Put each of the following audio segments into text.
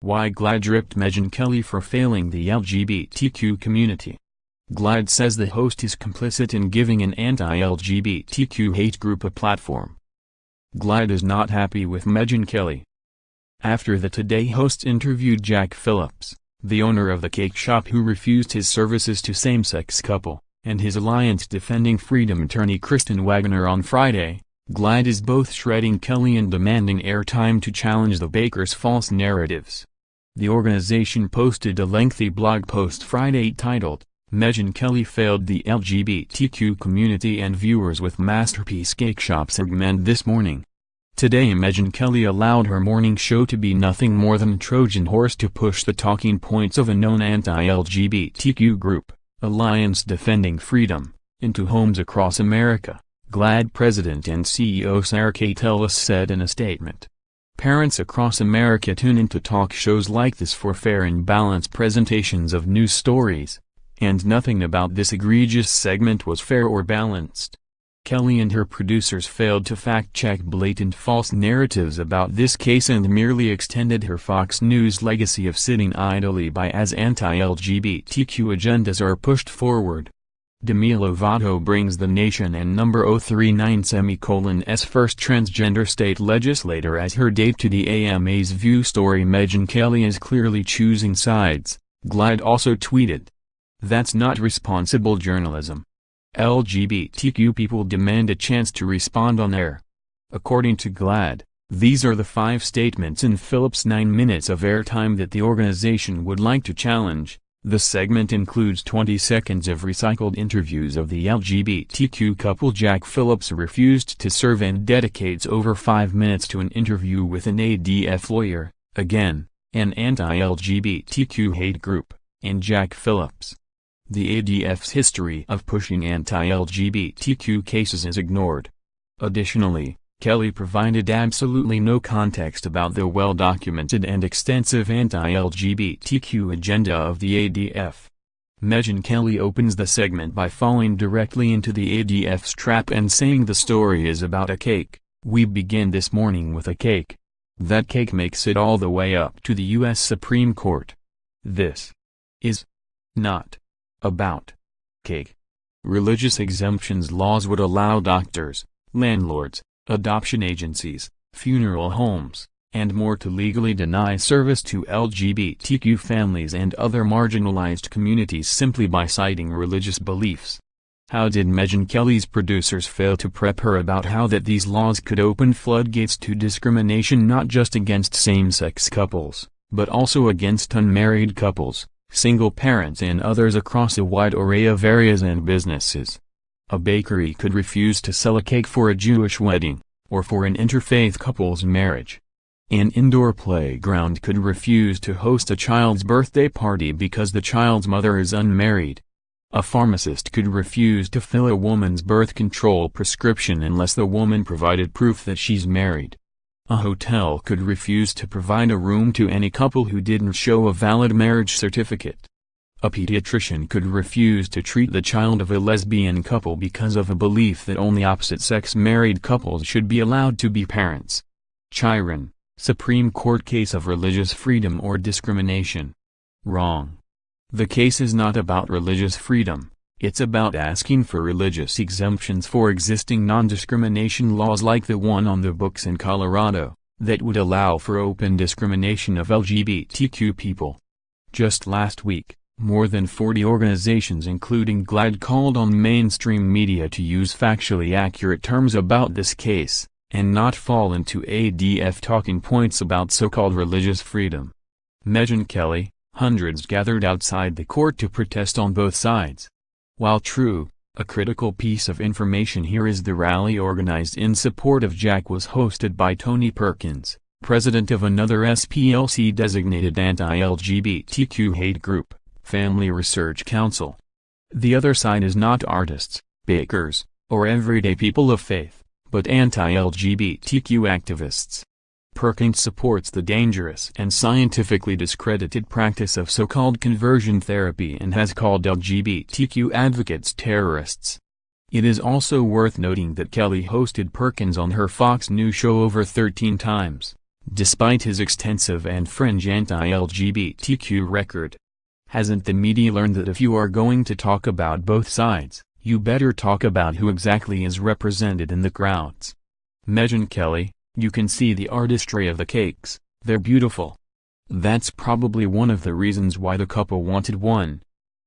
why GLAAD ripped Megyn Kelly for failing the LGBTQ community. GLAAD says the host is complicit in giving an anti-LGBTQ hate group a platform. GLAAD is not happy with Megyn Kelly. After the Today hosts interviewed Jack Phillips, the owner of the cake shop who refused his services to same-sex couple, and his Alliance Defending Freedom attorney Kristen Wagner on Friday, GLAAD is both shredding Kelly and demanding airtime to challenge the baker's false narratives. The organization posted a lengthy blog post Friday titled, "Megyn Kelly failed the LGBTQ community and viewers with Masterpiece Cake Shop segment this morning." Today Megyn Kelly allowed her morning show to be nothing more than a Trojan horse to push the talking points of a known anti-LGBTQ group, Alliance Defending Freedom, into homes across America, GLAAD President and CEO Sarah Kate Ellis said in a statement. Parents across America tune into talk shows like this for fair and balanced presentations of news stories, and nothing about this egregious segment was fair or balanced. Kelly and her producers failed to fact-check blatant false narratives about this case and merely extended her Fox News legacy of sitting idly by as anti-LGBTQ agendas are pushed forward. Demi Lovato brings the nation and number 039's first transgender state legislator as her date to the AMA's View story. Megyn Kelly is clearly choosing sides, GLAAD also tweeted. That's not responsible journalism. LGBTQ people demand a chance to respond on air. According to GLAAD, these are the 5 statements in Phillips' 9 minutes of airtime that the organization would like to challenge. The segment includes 20 seconds of recycled interviews of the LGBTQ couple Jack Phillips refused to serve and dedicates over 5 minutes to an interview with an ADF lawyer, again, an anti-LGBTQ hate group, and Jack Phillips. The ADF's history of pushing anti-LGBTQ cases is ignored. Additionally, Kelly provided absolutely no context about the well-documented and extensive anti-LGBTQ agenda of the ADF. Megyn Kelly opens the segment by falling directly into the ADF's trap and saying the story is about a cake. "We begin this morning with a cake. That cake makes it all the way up to the U.S. Supreme Court. This is not about cake." Religious exemptions laws would allow doctors, landlords, adoption agencies, funeral homes, and more to legally deny service to LGBTQ families and other marginalized communities simply by citing religious beliefs. How did Megyn Kelly's producers fail to prep her about how that these laws could open floodgates to discrimination not just against same-sex couples, but also against unmarried couples, single parents and others across a wide array of areas and businesses? A bakery could refuse to sell a cake for a Jewish wedding, or for an interfaith couple's marriage. An indoor playground could refuse to host a child's birthday party because the child's mother is unmarried. A pharmacist could refuse to fill a woman's birth control prescription unless the woman provided proof that she's married. A hotel could refuse to provide a room to any couple who didn't show a valid marriage certificate. A pediatrician could refuse to treat the child of a lesbian couple because of a belief that only opposite-sex married couples should be allowed to be parents. Chiron, Supreme Court case of religious freedom or discrimination. Wrong. The case is not about religious freedom, it's about asking for religious exemptions for existing non-discrimination laws like the one on the books in Colorado, that would allow for open discrimination of LGBTQ people. Just last week, more than 40 organizations including GLAAD called on mainstream media to use factually accurate terms about this case, and not fall into ADF talking points about so-called religious freedom. Megyn Kelly, hundreds gathered outside the court to protest on both sides. While true, a critical piece of information here is the rally organized in support of Jack was hosted by Tony Perkins, president of another SPLC-designated anti-LGBTQ hate group, Family Research Council. The other side is not artists, bakers, or everyday people of faith, but anti-LGBTQ activists. Perkins supports the dangerous and scientifically discredited practice of so-called conversion therapy and has called LGBTQ advocates terrorists. It is also worth noting that Kelly hosted Perkins on her Fox News show over 13 times, Despite his extensive and fringe anti-LGBTQ record. Hasn't the media learned that if you are going to talk about both sides, you better talk about who exactly is represented in the crowds? Megyn Kelly, you can see the artistry of the cakes, they're beautiful. That's probably one of the reasons why the couple wanted one.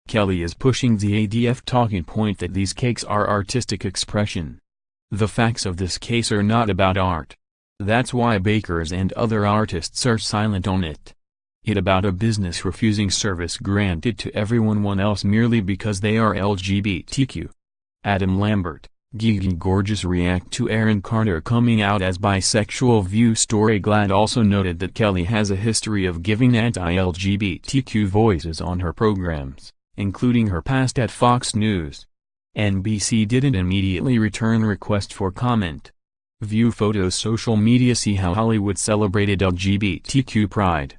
Kelly is pushing the ADF talking point that these cakes are artistic expression. The facts of this case are not about art. That's why bakers and other artists are silent on it. It's about a business refusing service granted to everyone else merely because they are LGBTQ. Adam Lambert, Gigi Gorgeous react to Aaron Carter coming out as bisexual. View story. GLAAD also noted that Kelly has a history of giving anti-LGBTQ voices on her programs, including her past at Fox News. NBC didn't immediately return request for comment. View photos. Social media. See how Hollywood celebrated LGBTQ pride.